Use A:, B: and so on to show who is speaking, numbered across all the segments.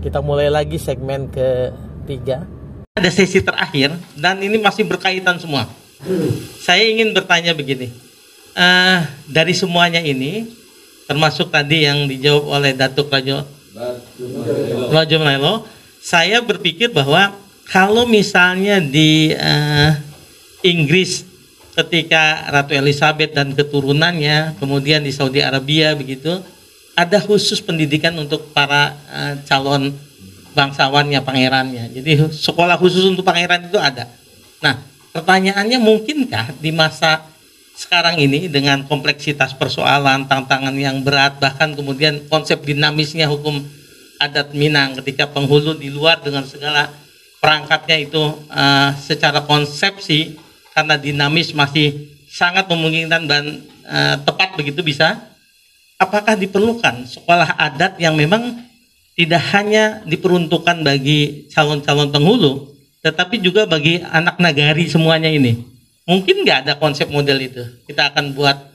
A: Kita mulai lagi segmen ketiga.
B: Ada sesi terakhir dan ini masih berkaitan semua. Saya ingin bertanya begini, dari semuanya ini, termasuk tadi yang dijawab oleh Datuk Rajo Melo, saya berpikir bahwa kalau misalnya di Inggris ketika Ratu Elizabeth dan keturunannya, kemudian di Saudi Arabia begitu, ada khusus pendidikan untuk para calon bangsawannya, pangerannya. Jadi sekolah khusus untuk pangeran itu ada. Nah, pertanyaannya, mungkinkah di masa sekarang ini dengan kompleksitas persoalan, tantangan yang berat, bahkan kemudian konsep dinamisnya hukum adat Minang ketika penghulu di luar dengan segala perangkatnya itu secara konsepsi karena dinamis masih sangat memungkinkan dan tepat begitu bisa. Apakah diperlukan sekolah adat yang memang tidak hanya diperuntukkan bagi calon-calon penghulu, tetapi juga bagi anak nagari semuanya ini? Mungkin nggak ada konsep model itu? Kita akan buat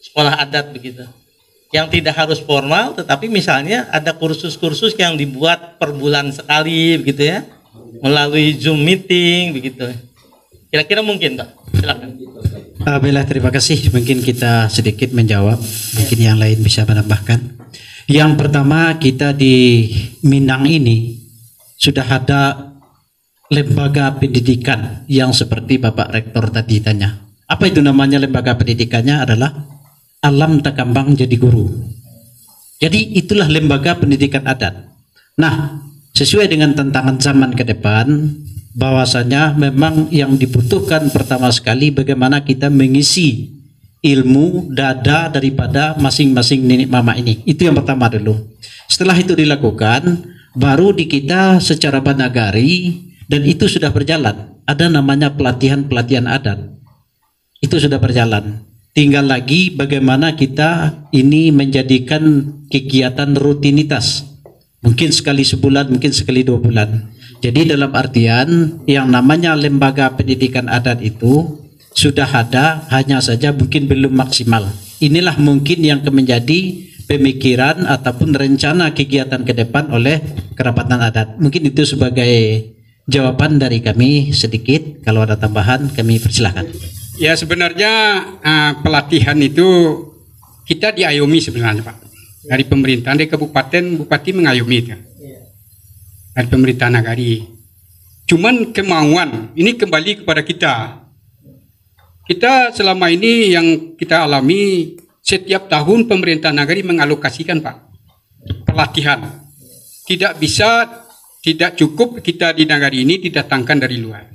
B: sekolah adat begitu, yang tidak harus formal, tetapi misalnya ada kursus-kursus yang dibuat per bulan sekali begitu ya, melalui Zoom meeting begitu. Kira-kira mungkin, Pak? Silakan.
C: Bella, terima kasih. Mungkin kita sedikit menjawab, mungkin yang lain bisa menambahkan. Yang pertama, kita di Minang ini sudah ada lembaga pendidikan yang seperti Bapak Rektor tadi tanya. Apa itu namanya lembaga pendidikannya? Adalah Alam Takambang Jadi Guru. Jadi itulah lembaga pendidikan adat. Nah, sesuai dengan tantangan zaman ke depan, bahwasanya memang yang dibutuhkan pertama sekali bagaimana kita mengisi ilmu dada daripada masing-masing nenek mama ini. Itu yang pertama dulu. Setelah itu dilakukan, baru di kita secara banagari, dan itu sudah berjalan. Ada namanya pelatihan-pelatihan adat. Itu sudah berjalan. Tinggal lagi bagaimana kita ini menjadikan kegiatan rutinitas. Mungkin sekali sebulan, mungkin sekali 2 bulan. Jadi dalam artian yang namanya lembaga pendidikan adat itu sudah ada, hanya saja mungkin belum maksimal. Inilah mungkin yang menjadi pemikiran ataupun rencana kegiatan ke depan oleh kerapatan adat. Mungkin itu sebagai jawaban dari kami sedikit. Kalau ada tambahan kami persilahkan.
D: Ya, sebenarnya pelatihan itu kita diayomi sebenarnya, Pak. Dari pemerintahan, dari kabupaten, bupati mengayomi itu. Dari pemerintah nagari. Cuman kemauan ini kembali kepada kita. Kita selama ini yang kita alami, setiap tahun pemerintah nagari mengalokasikan, Pak, pelatihan. Tidak bisa, tidak cukup kita di nagari ini didatangkan dari luar.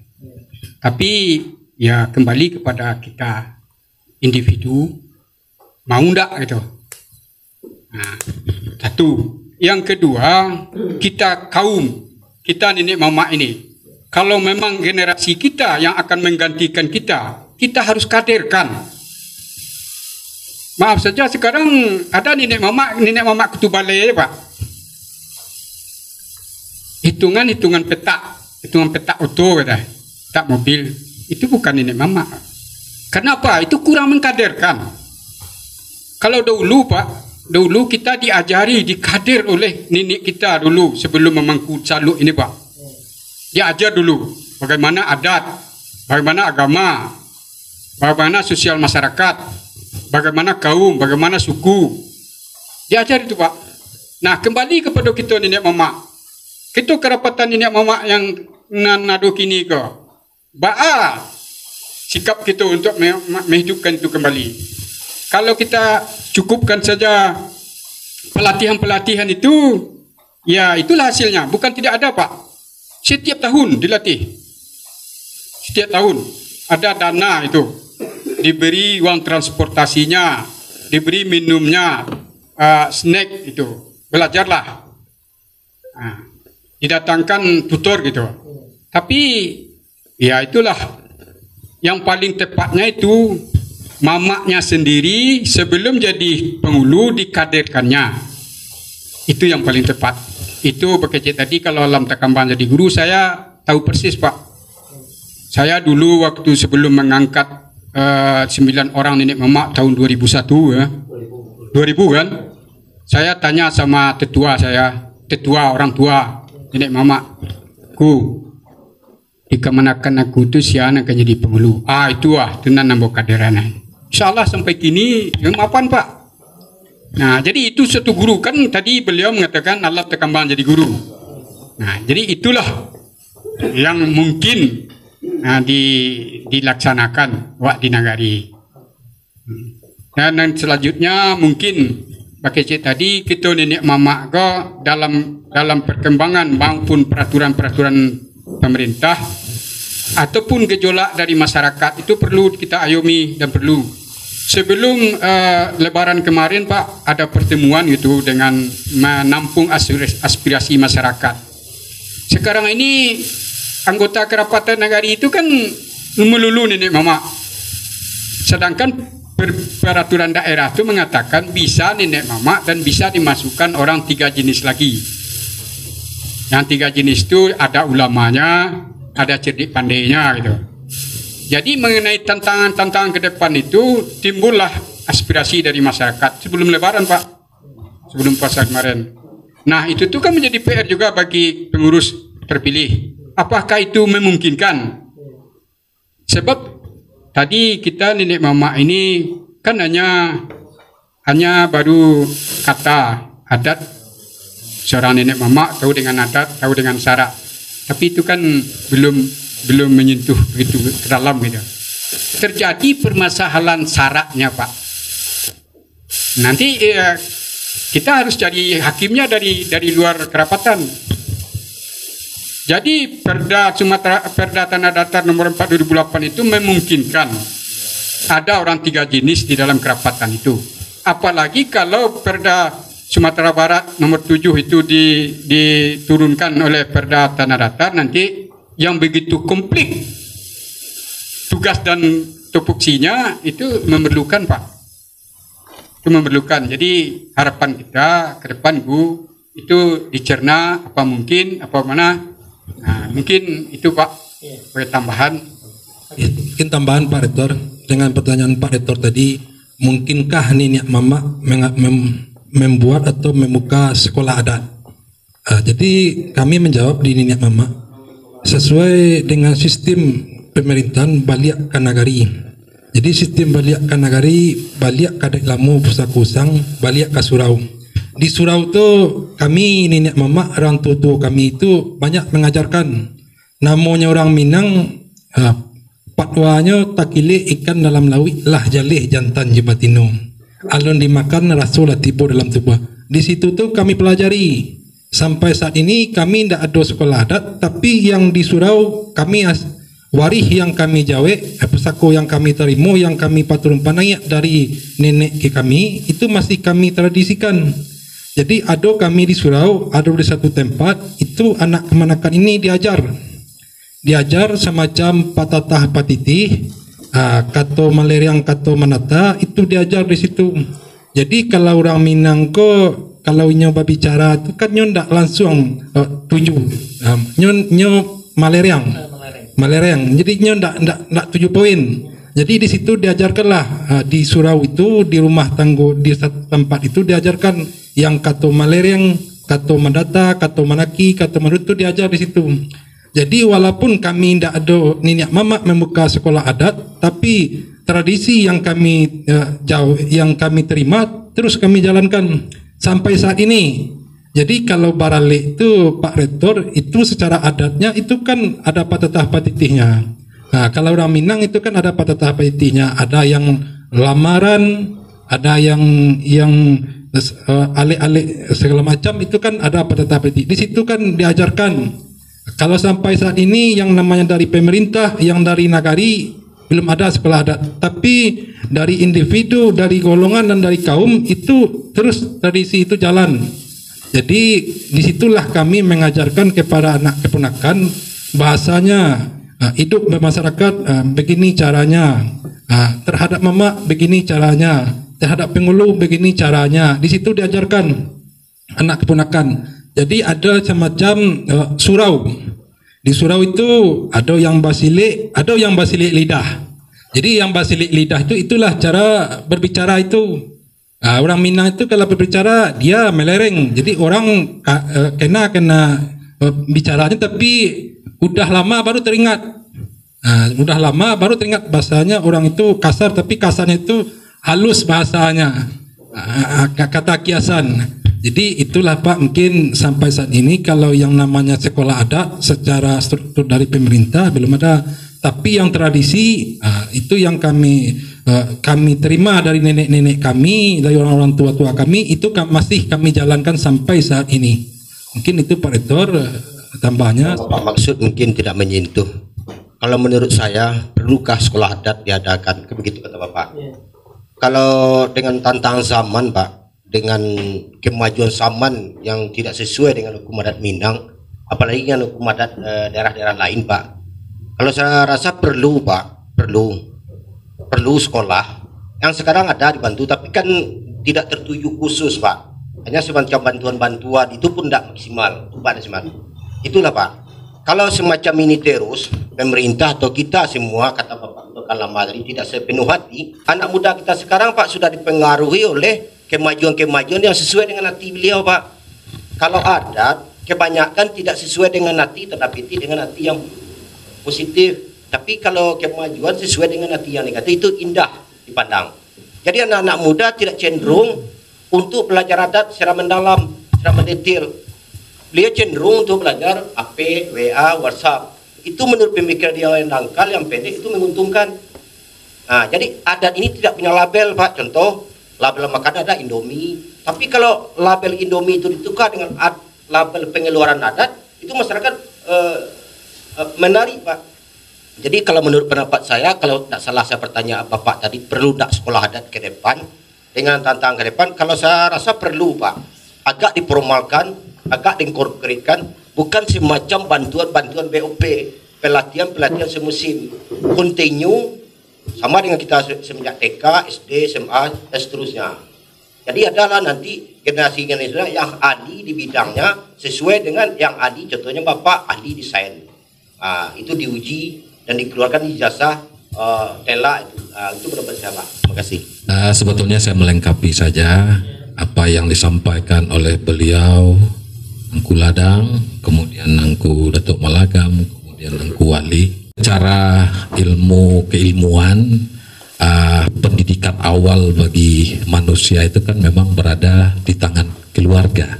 D: Tapi ya kembali kepada kita individu, mau enggak gitu. Nah, satu. Yang kedua, kita kaum, kita nenek mama ini, kalau memang generasi kita yang akan menggantikan kita harus kaderkan. Maaf saja sekarang ada nenek mama ketubalai, Pak. Hitungan petak auto kata, petak mobil, itu bukan nenek mama. Kenapa? Itu kurang mengkaderkan. Kalau dahulu, Pak, dulu kita diajari, dikader oleh nenek kita dulu sebelum memangku saluk ini, Pak. Diajar dulu bagaimana adat, bagaimana agama, bagaimana sosial masyarakat, bagaimana kaum, bagaimana suku. Diajar itu, Pak. Nah, kembali kepada kita nenek mama. Kita kerapatan nenek mama yang nado kini ke. Ba'a sikap kita untuk menghidupkan itu kembali. Kalau kita cukupkan saja pelatihan-pelatihan itu, ya itulah hasilnya. Bukan tidak ada, Pak. Setiap tahun dilatih. Setiap tahun ada dana itu. Diberi uang transportasinya, diberi minumnya, snack itu. Belajarlah. Nah, didatangkan tutor gitu. Tapi ya itulah yang paling tepatnya itu mamaknya sendiri sebelum jadi penghulu dikaderkannya. Itu yang paling tepat. Itu bekerja tadi kalau Alam Takambang jadi guru, saya tahu persis, Pak. Saya dulu waktu sebelum mengangkat 9 orang nenek mamak tahun 2001 ya. 2000 kan. Saya tanya sama tetua saya, tetua orang tua nenek mama ku dikemanakan aku tu sian akan jadi penghulu. Itu tenan nambah kaderana. Insyaallah sampai kini mapan Pak. Nah, jadi itu satu guru kan tadi beliau mengatakan Allah terkembang jadi guru. Nah, jadi itulah yang mungkin dilaksanakan wak di Nagari. Dan selanjutnya mungkin pakai cik tadi kita nenek mama ko dalam perkembangan maupun peraturan-peraturan pemerintah ataupun gejolak dari masyarakat itu perlu kita ayomi dan perlu. Sebelum Lebaran kemarin Pak ada pertemuan gitu dengan menampung aspirasi masyarakat. Sekarang ini anggota kerapatan Nagari itu kan melulu nenek mama. Sedangkan peraturan daerah itu mengatakan bisa nenek mama dan bisa dimasukkan orang 3 jenis lagi. Yang 3 jenis itu ada ulamanya, ada cerdik pandainya gitu. Jadi mengenai tantangan-tantangan ke depan itu timbullah aspirasi dari masyarakat sebelum Lebaran Pak, sebelum puasa kemarin. Nah itu tuh kan menjadi PR juga bagi pengurus terpilih. Apakah itu memungkinkan? Sebab tadi kita nenek mama ini kan hanya baru kata adat, seorang nenek mama tahu dengan adat, tahu dengan syarat. Tapi itu kan belum menyentuh begitu ke dalam gitu. Terjadi permasalahan syaratnya Pak. Nanti kita harus jadi hakimnya dari luar kerapatan. Jadi Perda Tanah Datar nomor 4 2008 itu memungkinkan ada orang 3 jenis di dalam kerapatan itu. Apalagi kalau Perda Sumatera Barat nomor 7 itu diturunkan oleh Perda Tanah Datar, nanti yang begitu komplit tugas dan tupoksinya itu memerlukan Pak. Itu memerlukan. Jadi harapan kita ke depan Bu itu dicerna apa mungkin, apa mana. Nah, mungkin itu Pak sebagai tambahan.
E: Ya, mungkin tambahan Pak Rektor dengan pertanyaan Pak Rektor tadi, mungkinkah nenek mama membuat atau membuka sekolah adat? Jadi kami menjawab di nenek mama sesuai dengan sistem pemerintahan Baliak Kanagari. Jadi sistem Baliak Kanagari, Baliak Kadek Lamu Pusaka Usang, Baliak ke Surau. Di Surau itu kami nenek mama orang tua kami itu banyak mengajarkan. Namanya orang Minang, patwanya takile ikan dalam laut lah jalih jantan jebatino. Alun dimakan rasul tiba dalam tubuh. Di situ tuh kami pelajari. Sampai saat ini kami tidak ada sekolah adat, tapi yang di Surau kami warih yang kami jawe, pusako yang kami terima, yang kami paturun panaya dari nenek ke kami itu masih kami tradisikan. Jadi ada kami di Surau, ada di satu tempat itu anak kemanakan ini diajar semacam patatah patitih, kato maleriang kato manata itu diajar di situ. Jadi kalau orang Minang kalau nyoba bicara itu kan ndak langsung tuju, nyo maleriang. Jadi ndak 7 poin. Jadi di situ diajarkanlah di Surau itu di rumah tanggo di satu tempat itu diajarkan yang kato maleriang, kato mandata, kato manaki, kato manut itu diajar di situ. Jadi walaupun kami tidak ada nenek mama membuka sekolah adat, tapi tradisi yang kami yang kami terima terus kami jalankan sampai saat ini. Jadi kalau barale itu Pak Rektor itu secara adatnya itu kan ada patatah patitihnya. Nah, kalau orang Minang itu kan ada patatah patitihnya, ada yang lamaran, ada yang ale-ale segala macam itu kan ada patatah patitih. Di situ kan diajarkan. Kalau sampai saat ini yang namanya dari pemerintah, yang dari Nagari belum ada sekolah adat, tapi dari individu, dari golongan dan dari kaum itu terus tradisi itu jalan. Jadi disitulah kami mengajarkan kepada anak keponakan bahasanya hidup bermasyarakat begini caranya, terhadap mama begini caranya, terhadap pengulu begini caranya. Di situ diajarkan anak keponakan. Jadi ada semacam surau. Di surau itu ada yang basilik, ada yang basilik lidah. Jadi yang basilik lidah itu itulah cara berbicara itu. Orang Minang itu kalau berbicara dia melereng, jadi orang kena bicaranya, tapi udah lama baru teringat. Udah lama baru teringat bahasanya orang itu kasar, tapi kasarnya itu halus bahasanya, kata kiasan. Jadi itulah Pak, mungkin sampai saat ini kalau yang namanya sekolah adat secara struktur dari pemerintah belum ada, tapi yang tradisi itu yang kami terima dari nenek-nenek kami, dari orang-orang tua-tua kami, itu masih kami jalankan sampai saat ini. Mungkin itu Pak Rektor tambahnya.
F: Pak, maksud mungkin tidak menyentuh. Kalau menurut saya perlukah sekolah adat diadakan, begitu kata Bapak. Kalau dengan tantangan zaman Pak, dengan kemajuan zaman yang tidak sesuai dengan hukum adat Minang, apalagi dengan hukum adat daerah-daerah lain Pak, kalau saya rasa perlu Pak, perlu sekolah yang sekarang ada dibantu, tapi kan tidak tertuju khusus Pak, hanya semacam bantuan-bantuan, itu pun tidak maksimal, itulah Pak. Kalau semacam ini terus, pemerintah atau kita semua, kata Bapak Dr. Lama tadi, tidak sepenuh hati, anak muda kita sekarang Pak sudah dipengaruhi oleh kemajuan-kemajuan yang sesuai dengan hati beliau Pak. Kalau adat, kebanyakan tidak sesuai dengan hati, tetapi dengan hati yang positif. Tapi kalau kemajuan sesuai dengan hati yang negatif, itu indah dipandang. Jadi anak-anak muda tidak cenderung untuk belajar adat secara mendalam, secara mendetail. Beliau cenderung untuk belajar HP, WA, WhatsApp. Itu menurut pemikiran dia yang dangkal, yang pendek, itu menguntungkan. Jadi adat ini tidak punya label Pak. Contoh, label makanan ada Indomie. Tapi kalau label Indomie itu ditukar dengan label pengeluaran adat, itu masyarakat menarik Pak. Jadi kalau menurut pendapat saya, kalau tidak salah saya bertanya Bapak tadi, perlu tidak sekolah adat ke depan dengan tantangan ke depan? Kalau saya rasa perlu Pak, agak diformalkan, agak diinkorporasikan, bukan semacam bantuan-bantuan BOP, pelatihan semusim, continue, sama dengan kita semenjak TK, SD, SMA, dan seterusnya. Jadi adalah nanti generasi yang ahli di bidangnya sesuai dengan yang ahli, contohnya Bapak ahli desain. Itu diuji dan dikeluarkan ijazah TELA itu benar-benar salah. Terima kasih.
E: Sebetulnya saya melengkapi saja apa yang disampaikan oleh beliau, Angku Ladang, kemudian Angku Datuk Malagam, kemudian Angku Wali. Secara keilmuan, pendidikan awal bagi manusia itu kan memang berada di tangan keluarga,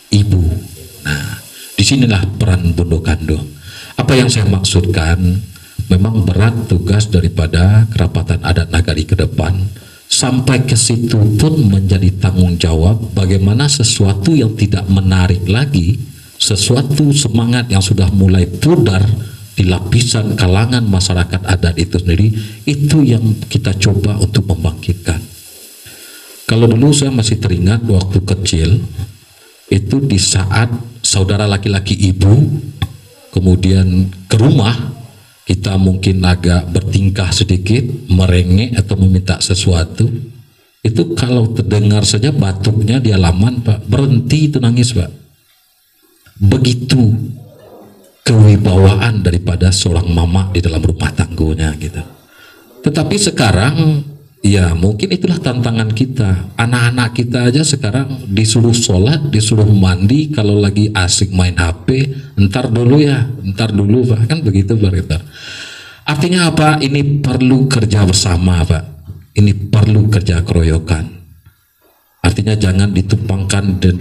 E: ibu. Nah, disinilah peran Bondo Kando. Apa yang saya maksudkan, memang berat tugas daripada kerapatan adat nagari ke depan. Sampai ke situ pun menjadi tanggung jawab bagaimana sesuatu yang tidak menarik lagi, sesuatu semangat yang sudah mulai pudar di lapisan kalangan masyarakat adat itu sendiri, itu yang kita coba untuk membangkitkan. Kalau dulu saya masih teringat waktu kecil, itu di saat saudara laki-laki ibu kemudian ke rumah, kita mungkin agak bertingkah sedikit, merengek atau meminta sesuatu, itu kalau terdengar saja batuknya di halaman Pak, berhenti itu nangis Pak. Begitu kewibawaan daripada seorang mama di dalam rumah tanggunya gitu. Tetapi sekarang ya mungkin itulah tantangan kita. Anak-anak kita aja sekarang disuruh sholat, disuruh mandi, kalau lagi asik main HP, ntar dulu Pak, kan begitu Pak Rektor. Artinya apa? Ini perlu kerja bersama Pak, ini perlu kerja keroyokan. Artinya jangan ditumpangkan dan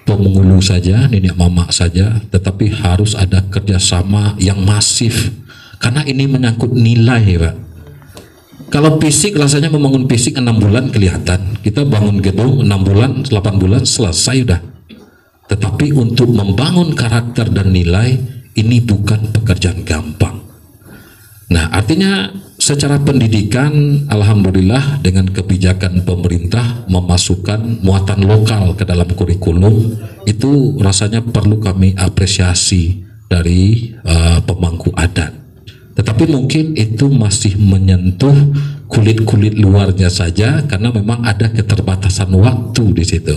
E: pemengulu saja, nenek mama saja, tetapi harus ada kerjasama yang masif, karena ini menyangkut nilai Pak. Kalau fisik rasanya membangun fisik 6 bulan kelihatan, kita bangun gedung 6 bulan, 8 bulan selesai udah. Tetapi untuk membangun karakter dan nilai ini bukan pekerjaan gampang. Nah, artinya secara pendidikan alhamdulillah dengan kebijakan pemerintah memasukkan muatan lokal ke dalam kurikulum, itu rasanya perlu kami apresiasi dari pemangku adat. Tetapi mungkin itu masih menyentuh kulit-kulit luarnya saja karena memang ada keterbatasan waktu di situ.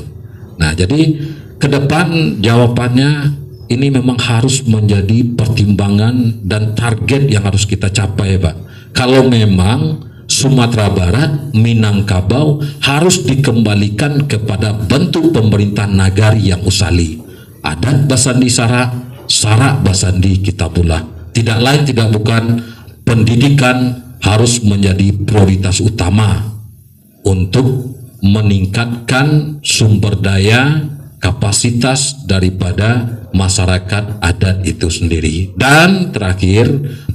E: Nah, jadi ke depan jawabannya ini memang harus menjadi pertimbangan dan target yang harus kita capai, Pak. Kalau memang
G: Sumatera Barat, Minangkabau harus dikembalikan kepada bentuk pemerintahan nagari yang usali. Adat Basandi Sarak Basandi Kitabullah. Tidak lain tidak bukan, pendidikan harus menjadi prioritas utama untuk meningkatkan sumber daya kapasitas daripada masyarakat adat itu sendiri. Dan terakhir,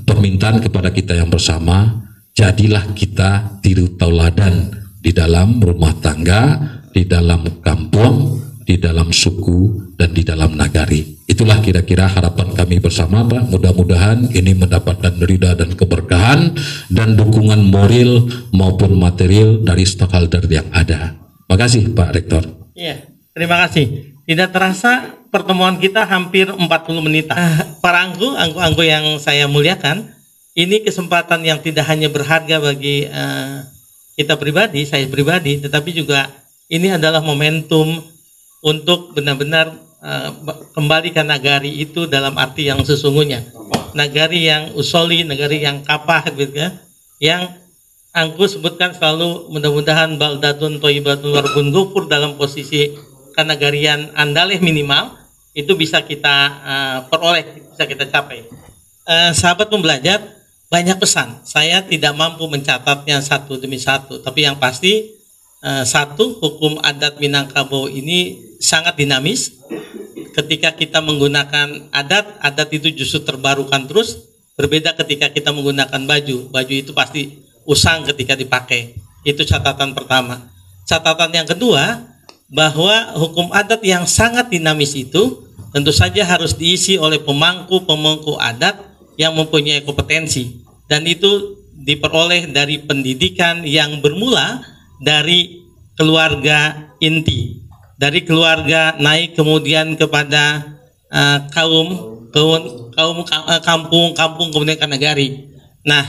G: permintaan kepada kita yang bersama, jadilah kita tiru tauladan di dalam rumah tangga, di dalam kampung, di dalam suku, dan di dalam nagari. Itulah kira-kira harapan kami bersama, Pak. Mudah-mudahan ini mendapatkan ridha dan keberkahan dan dukungan moral maupun material dari stakeholder yang ada. Makasih Pak Rektor.
B: Iya, terima kasih. Tidak terasa pertemuan kita hampir 40 menit. Para anggu yang saya muliakan, ini kesempatan yang tidak hanya berharga bagi kita pribadi, saya pribadi, tetapi juga ini adalah momentum untuk benar-benar kembali ke nagari itu dalam arti yang sesungguhnya. Nagari yang usoli, nagari yang kapah, gitu ya. Yang Angku sebutkan selalu, mudah-mudahan baldatun thayyibatun warbun ghafur dalam posisi kenagarian andaleh minimal, itu bisa kita peroleh, bisa kita capai. Sahabat pembelajar, banyak pesan. Saya tidak mampu mencatatnya satu demi satu, tapi yang pasti satu, hukum adat Minangkabau ini sangat dinamis. Ketika kita menggunakan adat itu justru terbarukan terus. Berbeda ketika kita menggunakan baju itu pasti usang ketika dipakai. Itu catatan pertama. Catatan yang kedua, bahwa hukum adat yang sangat dinamis itu tentu saja harus diisi oleh pemangku adat yang mempunyai kompetensi, dan itu diperoleh dari pendidikan yang bermula dari keluarga inti, dari keluarga naik kemudian kepada kampung kemudian ke nagari. Nah,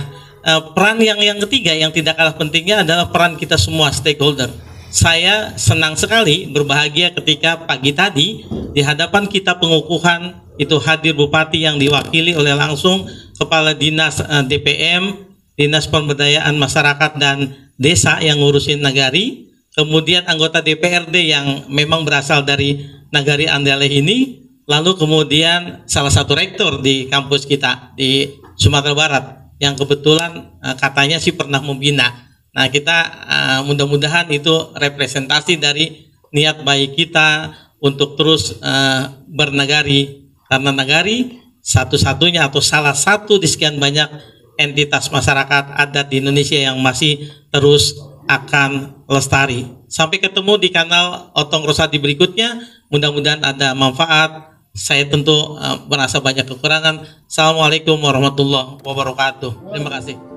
B: peran yang ketiga yang tidak kalah pentingnya adalah peran kita semua stakeholder. Saya senang sekali, berbahagia ketika pagi tadi di hadapan kita pengukuhan itu hadir Bupati yang diwakili oleh langsung Kepala Dinas DPM, Dinas Pemberdayaan Masyarakat dan Desa yang ngurusin nagari, kemudian anggota DPRD yang memang berasal dari nagari Andaleh ini, lalu kemudian salah satu rektor di kampus kita di Sumatera Barat yang kebetulan katanya sih pernah membina. Nah, kita mudah-mudahan itu representasi dari niat baik kita untuk terus bernagari, karena nagari satu-satunya atau salah satu di sekian banyak entitas masyarakat adat di Indonesia yang masih terus akan lestari. Sampai ketemu di kanal Otong Rosadi berikutnya, mudah-mudahan ada manfaat. Saya tentu merasa banyak kekurangan. Assalamualaikum warahmatullahi wabarakatuh. Terima kasih.